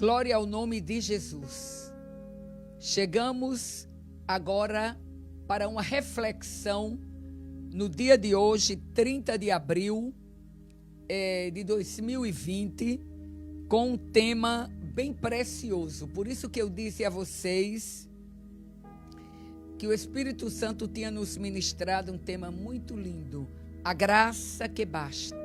Glória ao nome de Jesus. Chegamos agora para uma reflexão no dia de hoje, 30 de abril de 2020, com um tema bem precioso. Por isso que eu disse a vocês que o Espírito Santo tinha nos ministrado um tema muito lindo, a graça que basta.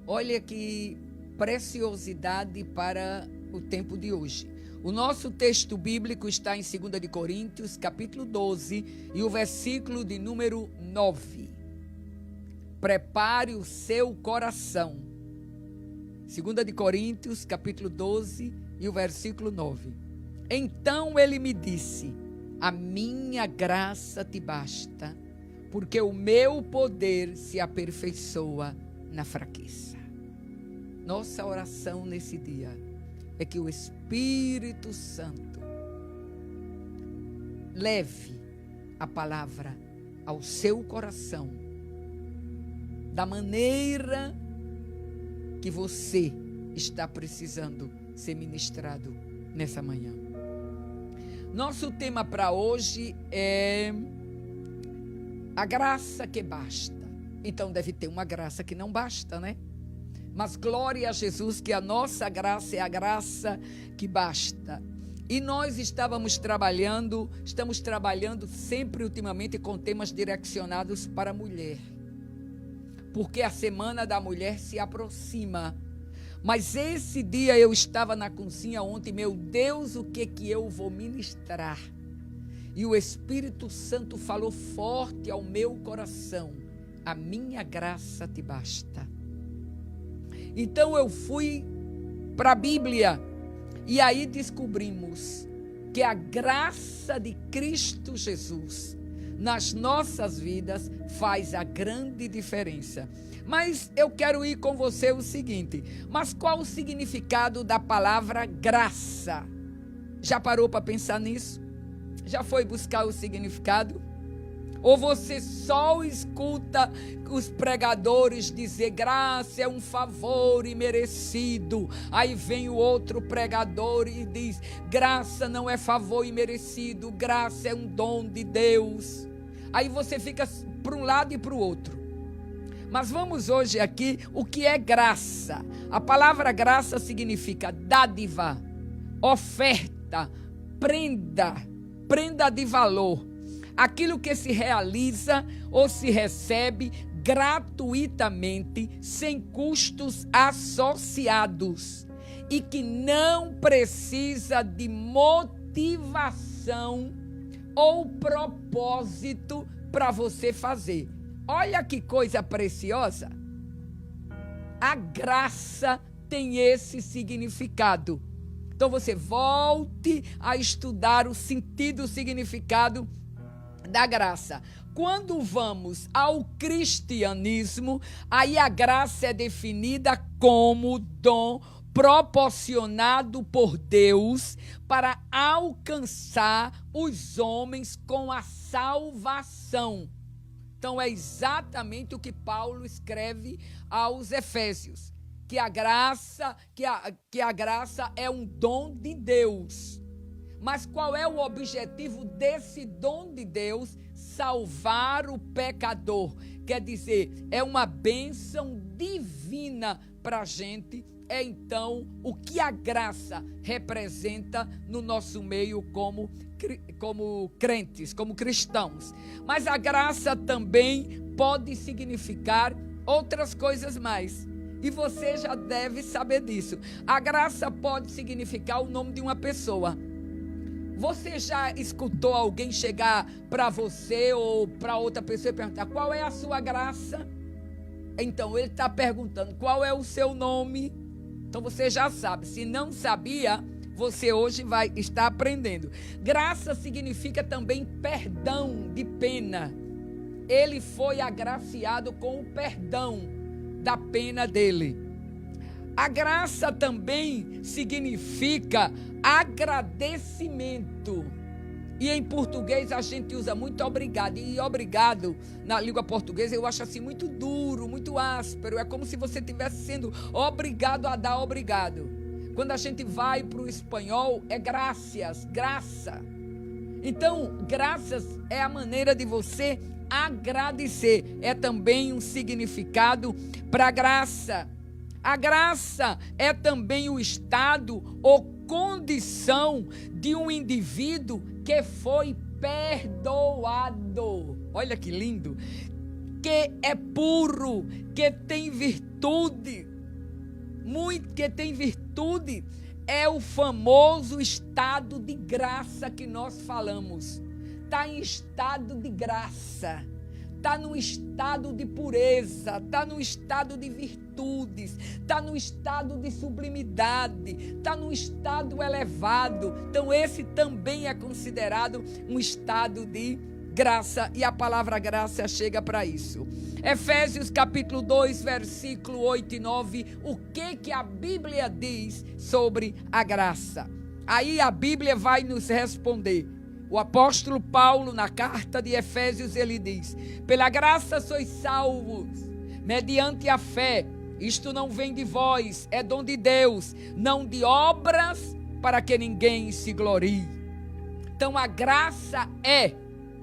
Olha que preciosidade para o tempo de hoje. O nosso texto bíblico está em 2 de Coríntios, capítulo 12, e o versículo de número 9. Prepare o seu coração. 2 de Coríntios, capítulo 12, e o versículo 9. Então ele me disse: a minha graça te basta, porque o meu poder se aperfeiçoa na fraqueza. Nossa oração nesse dia é que o Espírito Santo leve a palavra ao seu coração da maneira que você está precisando ser ministrado nessa manhã. Nosso tema para hoje é a graça que basta. Então deve ter uma graça que não basta, né? Mas glória a Jesus que a nossa graça é a graça que basta. E nós estamos trabalhando sempre ultimamente com temas direcionados para a mulher. Porque a Semana da Mulher se aproxima. Mas esse dia eu estava na cozinha ontem, meu Deus, o que eu vou ministrar? E o Espírito Santo falou forte ao meu coração: a minha graça te basta. Então eu fui para a Bíblia e aí descobrimos que a graça de Cristo Jesus nas nossas vidas faz a grande diferença. Mas eu quero ir com você o seguinte: mas qual o significado da palavra graça? Já parou para pensar nisso? Já foi buscar o significado? Ou você só escuta os pregadores dizer graça é um favor imerecido? Aí vem o outro pregador e diz graça não é favor imerecido, graça é um dom de Deus. Aí você fica para um lado e para o outro. Mas vamos hoje aqui, o que é graça? A palavra graça significa dádiva, oferta, prenda de valor. Aquilo que se realiza ou se recebe gratuitamente, sem custos associados, e que não precisa de motivação ou propósito para você fazer. Olha que coisa preciosa. A graça tem esse significado. Então você volte a estudar o sentido, o significado da graça. Quando vamos ao cristianismo, aí a graça é definida como dom proporcionado por Deus para alcançar os homens com a salvação. Então é exatamente o que Paulo escreve aos Efésios, que a graça é um dom de Deus. Mas qual é o objetivo desse dom de Deus? Salvar o pecador. Quer dizer, é uma bênção divina para a gente. É então o que a graça representa no nosso meio como crentes, como cristãos. Mas a graça também pode significar outras coisas mais. E você já deve saber disso. A graça pode significar o nome de uma pessoa. Você já escutou alguém chegar para você ou para outra pessoa e perguntar qual é a sua graça? Então ele está perguntando qual é o seu nome. Então você já sabe. Se não sabia, você hoje vai estar aprendendo. Graça significa também perdão de pena. Ele foi agraciado com o perdão da pena dele. A graça também significa agradecimento. E em português a gente usa muito obrigado. E obrigado, na língua portuguesa, eu acho assim muito duro, muito áspero. É como se você estivesse sendo obrigado a dar obrigado. Quando a gente vai para o espanhol, é gracias, graça. Então, graças é a maneira de você agradecer. É também um significado para graça. A graça é também o estado ou condição de um indivíduo que foi perdoado. Olha que lindo. Que é puro, que tem virtude. Que tem virtude. É o famoso estado de graça que nós falamos. Está em estado de graça, está no estado de pureza, está no estado de virtudes, está no estado de sublimidade, está no estado elevado. Então esse também é considerado um estado de graça, e a palavra graça chega para isso. Efésios capítulo 2, versículo 8 e 9, o que a Bíblia diz sobre a graça? Aí a Bíblia vai nos responder. O apóstolo Paulo, na carta de Efésios, ele diz: pela graça sois salvos, mediante a fé. Isto não vem de vós, é dom de Deus, não de obras, para que ninguém se glorie. Então a graça é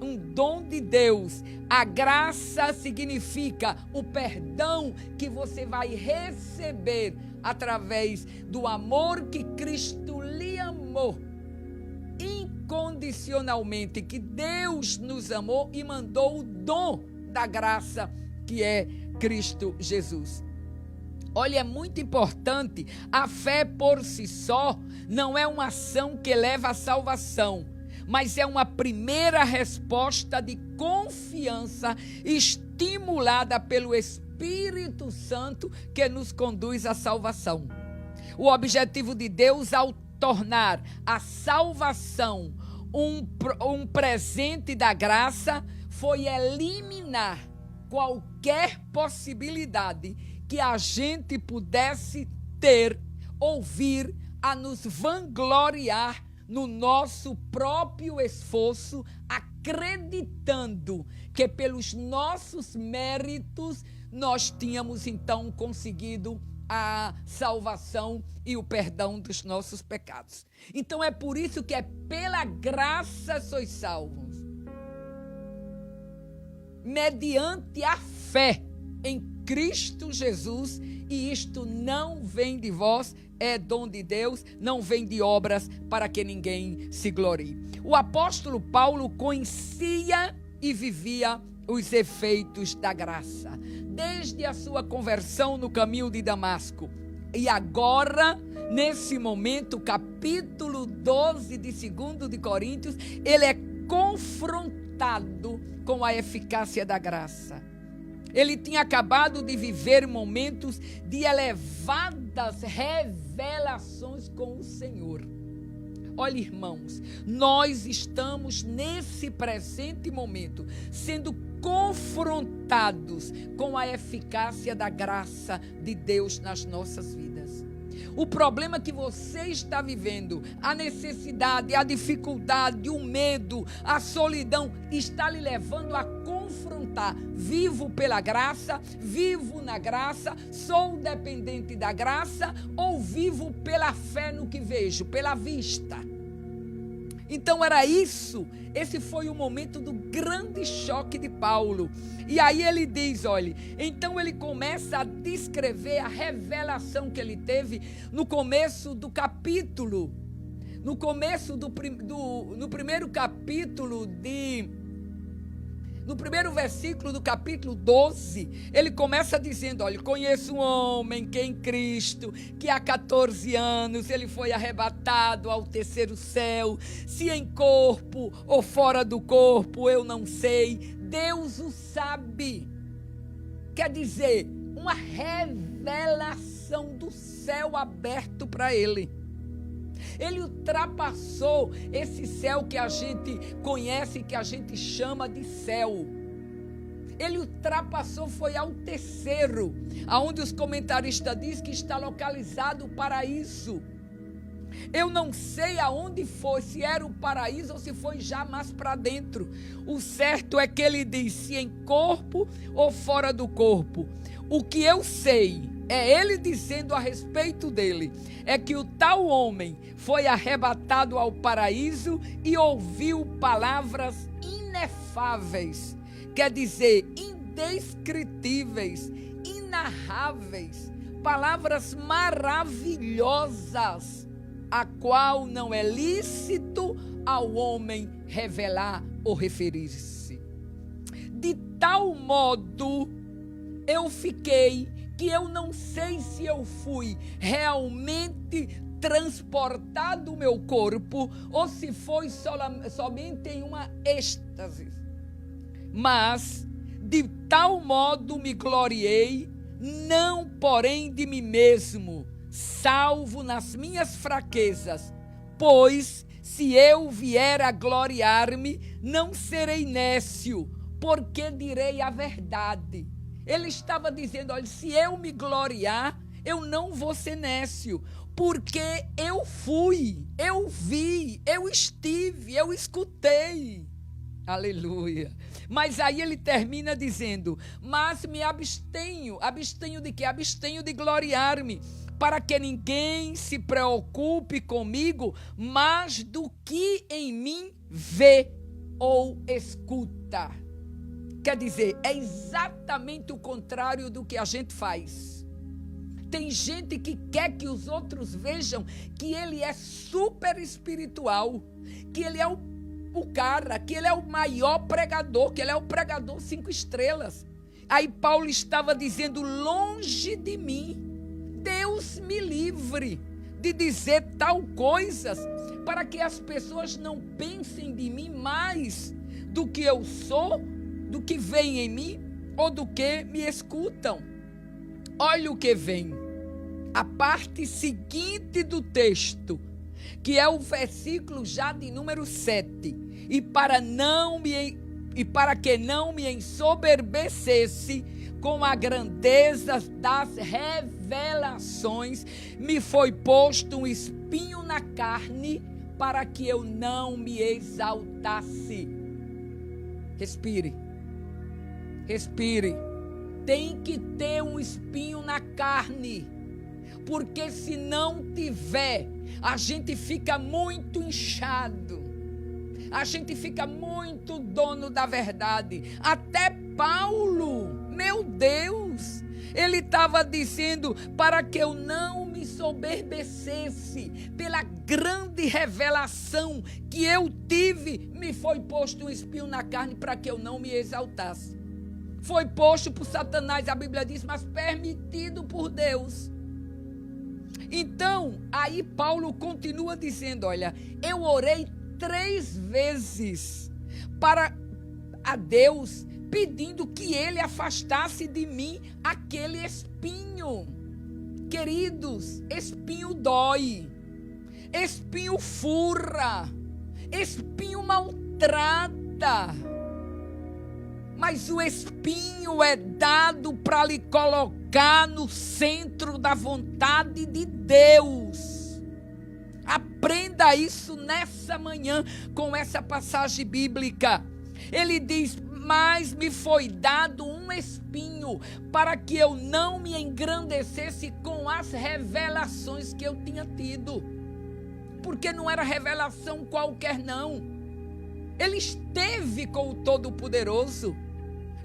um dom de Deus. A graça significa o perdão que você vai receber através do amor que Cristo lhe amou incondicionalmente, que Deus nos amou e mandou o dom da graça, que é Cristo Jesus. Olha, é muito importante, a fé por si só não é uma ação que leva à salvação, mas é uma primeira resposta de confiança estimulada pelo Espírito Santo que nos conduz à salvação. O objetivo de Deus ao tornar a salvação um presente da graça foi eliminar qualquer possibilidade que a gente pudesse ter ou vir a nos vangloriar no nosso próprio esforço, acreditando que pelos nossos méritos nós tínhamos então conseguido a salvação e o perdão dos nossos pecados. Então é por isso que é pela graça sois salvos, mediante a fé em Cristo Jesus, e isto não vem de vós, é dom de Deus, não vem de obras, para que ninguém se glorie. O apóstolo Paulo conhecia e vivia os efeitos da graça, desde a sua conversão no caminho de Damasco. E agora, nesse momento, capítulo 12 de 2 de Coríntios, ele é confrontado com a eficácia da graça. Ele tinha acabado de viver momentos de elevadas revelações com o Senhor. Olha, irmãos, nós estamos nesse presente momento sendo confrontados com a eficácia da graça de Deus nas nossas vidas. O problema que você está vivendo, a necessidade, a dificuldade, o medo, a solidão, está lhe levando a confrontar: vivo pela graça, vivo na graça, sou dependente da graça, ou vivo pela fé no que vejo, pela vista? Então era isso, esse foi o momento do grande choque de Paulo. E aí ele diz, olha, então ele começa a descrever a revelação que ele teve no começo do capítulo, no primeiro capítulo no primeiro versículo do capítulo 12, ele começa dizendo, olha, conheço um homem que em Cristo, que há 14 anos ele foi arrebatado ao terceiro céu, se em corpo ou fora do corpo, eu não sei, Deus o sabe. Quer dizer, uma revelação do céu aberto para ele. Ele ultrapassou esse céu que a gente conhece, que a gente chama de céu. Ele ultrapassou, foi ao terceiro, aonde os comentaristas dizem que está localizado o paraíso. Eu não sei aonde foi, se era o paraíso ou se foi já mais para dentro. O certo é que ele diz, se em corpo ou fora do corpo. O que eu sei é ele dizendo a respeito dele, é que o tal homem foi arrebatado ao paraíso e ouviu palavras inefáveis, quer dizer, indescritíveis, inarráveis, palavras maravilhosas, a qual não é lícito ao homem revelar ou referir-se. De tal modo eu fiquei que eu não sei se eu fui realmente transportado do meu corpo ou se foi somente em uma êxtase. Mas de tal modo me gloriei, não porém de mim mesmo, salvo nas minhas fraquezas, pois se eu vier a gloriar-me, não serei nécio, porque direi a verdade. Ele estava dizendo, olha, se eu me gloriar, eu não vou ser nécio, porque eu fui, eu vi, eu estive, eu escutei. Aleluia. Mas aí ele termina dizendo, mas me abstenho de quê? Abstenho de gloriar-me, para que ninguém se preocupe comigo mais do que em mim vê ou escuta. Quer dizer, é exatamente o contrário do que a gente faz. Tem gente que quer que os outros vejam que ele é super espiritual, que ele é o cara, que ele é o maior pregador, que ele é o pregador 5 estrelas. Aí Paulo estava dizendo, longe de mim, Deus me livre de dizer tal coisas, para que as pessoas não pensem de mim mais do que eu sou, do que vem em mim ou do que me escutam. Olha o que vem. A parte seguinte do texto, que é o versículo já de número 7. E para que não me ensoberbecesse com a grandeza das revelações, me foi posto um espinho na carne para que eu não me exaltasse. Respire. Respire. Tem que ter um espinho na carne, porque se não tiver, a gente fica muito inchado, a gente fica muito dono da verdade. Até Paulo, meu Deus, ele estava dizendo para que eu não me soberbecesse pela grande revelação que eu tive, me foi posto um espinho na carne para que eu não me exaltasse. Foi posto por Satanás, a Bíblia diz, mas permitido por Deus. Então, aí Paulo continua dizendo, olha, eu orei 3 vezes para a Deus, pedindo que ele afastasse de mim aquele espinho. Queridos, espinho dói, espinho fura, espinho maltrata. Mas o espinho é dado para lhe colocar no centro da vontade de Deus. Aprenda isso nessa manhã com essa passagem bíblica. Ele diz, mas me foi dado um espinho para que eu não me engrandecesse com as revelações que eu tinha tido. Porque não era revelação qualquer não. Ele esteve com o Todo-Poderoso.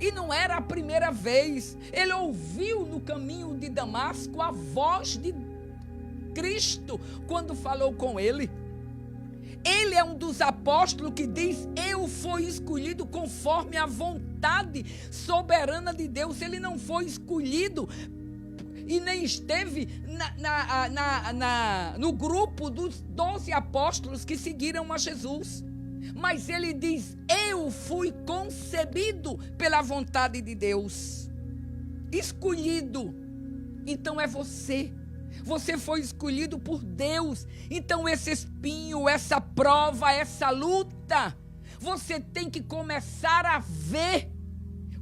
E não era a primeira vez. Ele ouviu no caminho de Damasco a voz de Cristo quando falou com ele. Ele é um dos apóstolos que diz, eu fui escolhido conforme a vontade soberana de Deus. Ele não foi escolhido e nem esteve no grupo dos 12 apóstolos que seguiram a Jesus. Mas ele diz, eu fui concebido pela vontade de Deus. Escolhido. Então é você. Você foi escolhido por Deus. Então esse espinho, essa prova, essa luta, você tem que começar a ver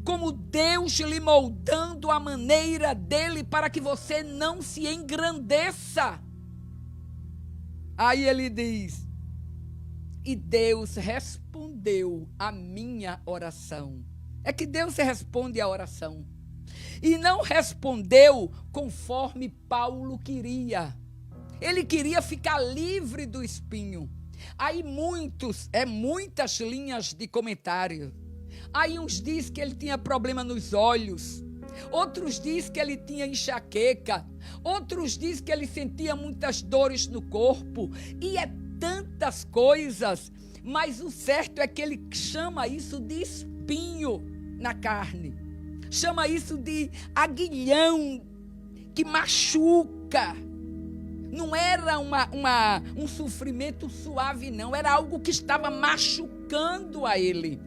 como Deus lhe moldando a maneira dele para que você não se engrandeça. Aí ele diz, e Deus respondeu a minha oração. É que Deus responde a oração. e não respondeu conforme Paulo queria. Ele queria ficar livre do espinho. Aí muitas linhas de comentário. Aí uns diz que ele tinha problema nos olhos, outros diz que ele tinha enxaqueca, outros diz que ele sentia muitas dores no corpo, e é tantas coisas, mas o certo é que ele chama isso de espinho na carne, chama isso de aguilhão que machuca. Não era um sofrimento suave, não, era algo que estava machucando a ele.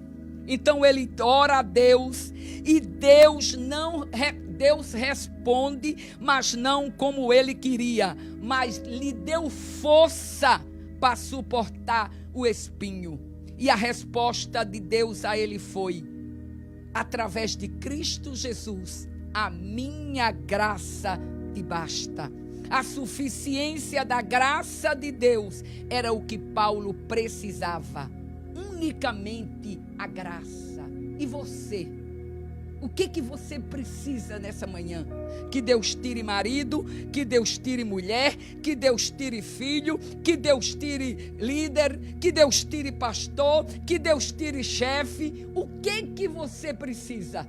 Então ele ora a Deus, e Deus responde, mas não como ele queria, mas lhe deu força para suportar o espinho. E a resposta de Deus a ele foi: através de Cristo Jesus, a minha graça te basta. A suficiência da graça de Deus era o que Paulo precisava. Unicamente a graça. E você? O que você precisa nessa manhã? Que Deus tire marido, que Deus tire mulher, que Deus tire filho, que Deus tire líder, que Deus tire pastor, que Deus tire chefe. O que você precisa?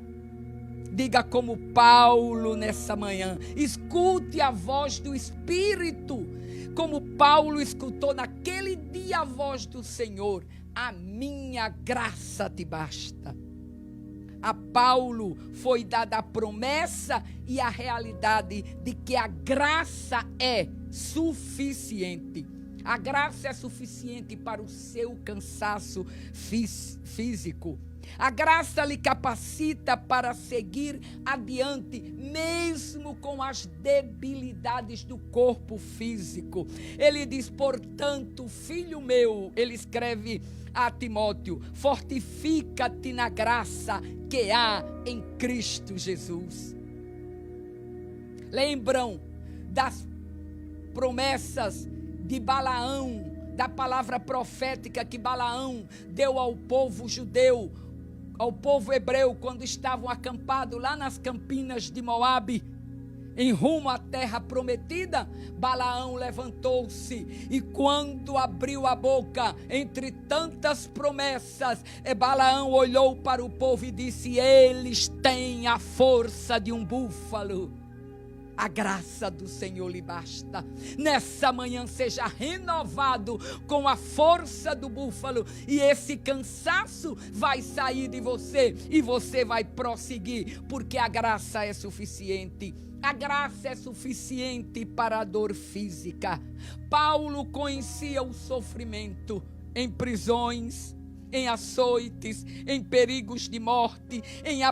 Diga como Paulo nessa manhã. Escute a voz do Espírito, como Paulo escutou naquele dia a voz do Senhor. A minha graça te basta. A Paulo foi dada a promessa e a realidade de que a graça é suficiente. A graça é suficiente para o seu cansaço físico. A graça lhe capacita para seguir adiante, mesmo com as debilidades do corpo físico. Ele diz, portanto, filho meu, ele escreve a Timóteo, fortifica-te na graça que há em Cristo Jesus. Lembram das promessas de Balaão, da palavra profética que Balaão deu ao povo judeu, ao povo hebreu, quando estavam acampados lá nas campinas de Moabe, em rumo à terra prometida? Balaão levantou-se e quando abriu a boca, entre tantas promessas, Balaão olhou para o povo e disse, eles têm a força de um búfalo. A graça do Senhor lhe basta. Nessa manhã seja renovado com a força do búfalo, e esse cansaço vai sair de você e você vai prosseguir, porque a graça é suficiente. A graça é suficiente para a dor física. Paulo conhecia o sofrimento em prisões, em açoites, em perigos de morte, em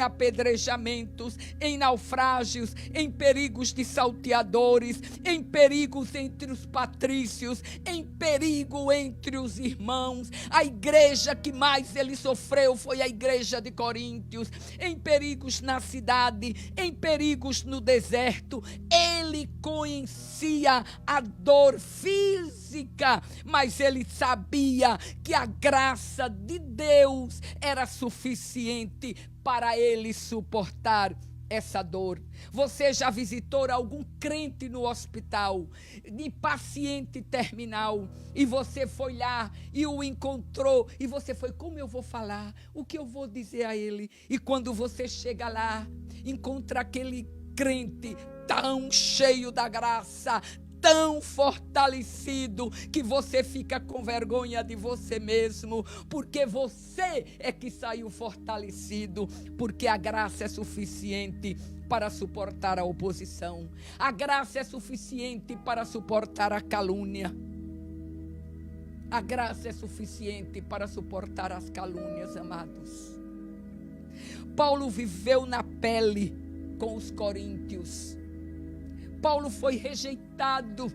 apedrejamentos, em naufrágios, em perigos de salteadores, em perigos entre os patrícios, em perigo entre os irmãos. A igreja que mais ele sofreu foi a igreja de Coríntios, em perigos na cidade, em perigos no deserto. Ele conhecia a dor física, mas ele sabia que a graça de Deus era suficiente para ele suportar essa dor. Você já visitou algum crente no hospital, de paciente terminal, e você foi lá e o encontrou, e você foi, como eu vou falar? O que eu vou dizer a ele? E quando você chega lá, encontra aquele crente tão cheio da graça, tão fortalecido, que você fica com vergonha de você mesmo, porque você é que saiu fortalecido, porque a graça é suficiente para suportar a oposição. A graça é suficiente para suportar a calúnia. A graça é suficiente para suportar as calúnias, amados. Paulo viveu na pele com os coríntios. Paulo foi rejeitado.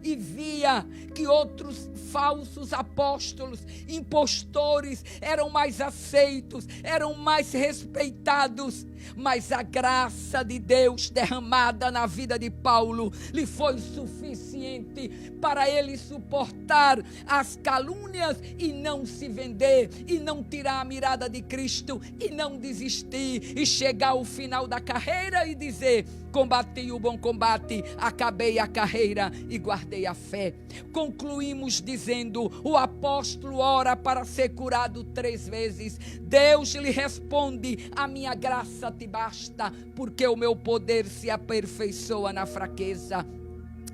e via que outros falsos apóstolos, impostores, eram mais aceitos, eram mais respeitados. Mas a graça de Deus derramada na vida de Paulo lhe foi suficiente para ele suportar as calúnias e não se vender, e não tirar a mirada de Cristo, e não desistir, e chegar ao final da carreira e dizer: combati o bom combate, acabei a carreira e guardei a fé. Concluímos dizendo: o apóstolo ora para ser curado 3 vezes. Deus lhe responde: a minha graça te basta, porque o meu poder se aperfeiçoa na fraqueza.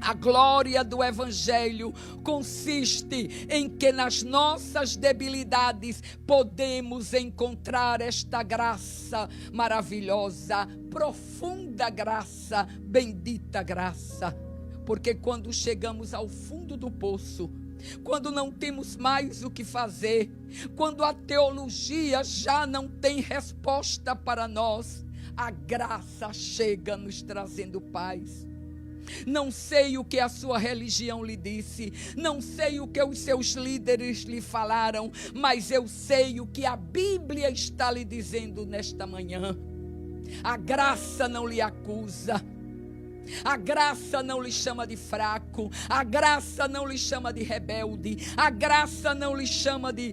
A glória do Evangelho consiste em que nas nossas debilidades podemos encontrar esta graça maravilhosa, profunda graça, bendita graça. Porque quando chegamos ao fundo do poço, quando não temos mais o que fazer, quando a teologia já não tem resposta para nós, a graça chega nos trazendo paz. Não sei o que a sua religião lhe disse, não sei o que os seus líderes lhe falaram, mas eu sei o que a Bíblia está lhe dizendo nesta manhã. A graça não lhe acusa, a graça não lhe chama de fraco, a graça não lhe chama de rebelde, a graça não lhe chama de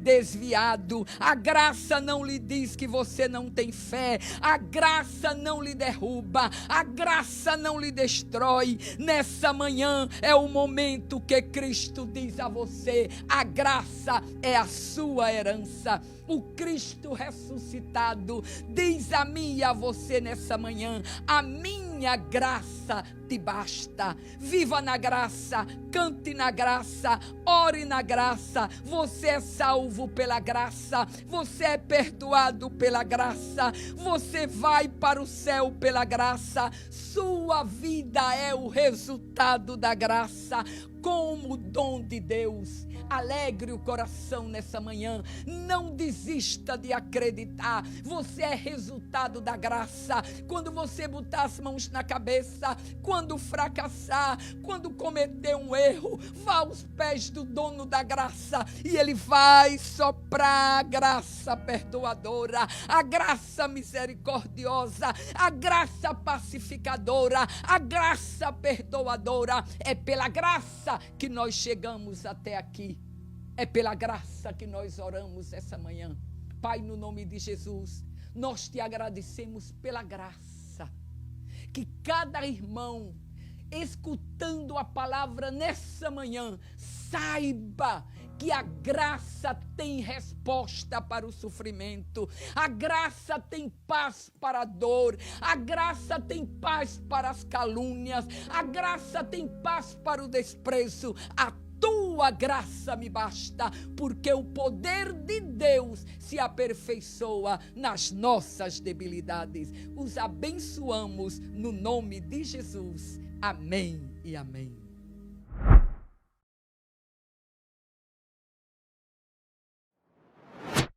desviado, a graça não lhe diz que você não tem fé, a graça não lhe derruba, a graça não lhe destrói. Nessa manhã é o momento que Cristo diz a você: a graça é a sua herança. O Cristo ressuscitado diz a mim e a você nessa manhã: a minha graça te basta. Viva na graça, cante na graça, ore na graça. Você é salvo pela graça, você é perdoado pela graça, você vai para o céu pela graça. Sua vida é o resultado da graça, como dom de Deus. Alegre o coração nessa manhã, não desista de acreditar. Você é resultado da graça. Quando você botar as mãos na cabeça, quando fracassar, quando cometer um erro, vá aos pés do dono da graça e ele vai soprar a graça perdoadora, a graça misericordiosa, a graça pacificadora, a graça perdoadora. É pela graça que nós chegamos até aqui. É pela graça que nós oramos essa manhã. Pai, no nome de Jesus, nós te agradecemos pela graça. Que cada irmão, escutando a palavra nessa manhã, saiba que a graça tem resposta para o sofrimento, a graça tem paz para a dor, a graça tem paz para as calúnias, a graça tem paz para o desprezo. A tua graça me basta, porque o poder de Deus se aperfeiçoa nas nossas debilidades. Os abençoamos no nome de Jesus. Amém e amém.